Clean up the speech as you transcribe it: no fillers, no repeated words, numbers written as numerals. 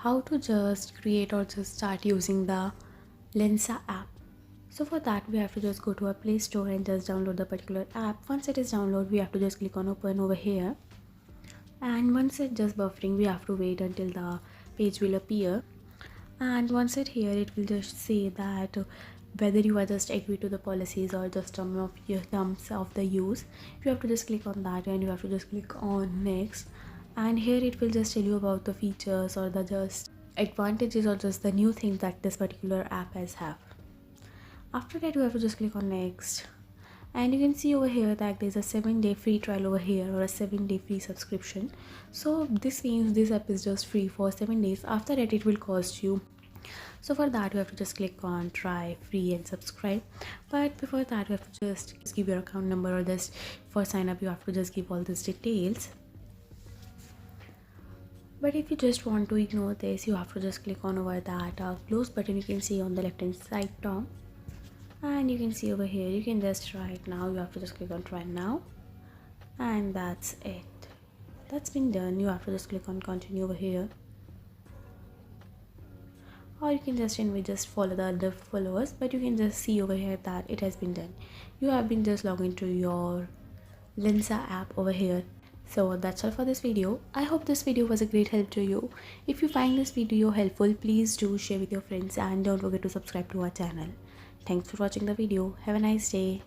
how to just create or just start using the Lensa app. So for that we have to just go to our Play Store and just download the particular app. Once it is downloaded, we have to just click on open over here, and once it's just buffering, we have to wait until the page will appear. And once it here, it will just say that whether you are just agree to the policies or just terms of the use. You have to just click on that and you have to just click on next, and here it will just tell you about the features or the just advantages or just the new things that this particular app has have. After that, you have to just click on next, and you can see over here that there's a 7-day free trial over here, or a 7-day free subscription. So this means this app is just free for 7 days. After that, it will cost you. So for that, you have to just click on try free and subscribe. But before that, you have to just give your account number, or just for sign up you have to just give all these details. But if you just want to ignore this, you have to just click on over that close button you can see on the left hand side top, and you can see over here you can just try it now. You have to just click on try now, and that's it. That's been done. You have to just click on continue over here, or you can just anyway just follow the other followers, but you can just see over here that it has been done. You have been just log into your Lensa app over here. So that's all for this video. I hope this video was a great help to you. If you find this video helpful, please do share with your friends, and don't forget to subscribe to our channel. Thanks for watching the video. Have a nice day.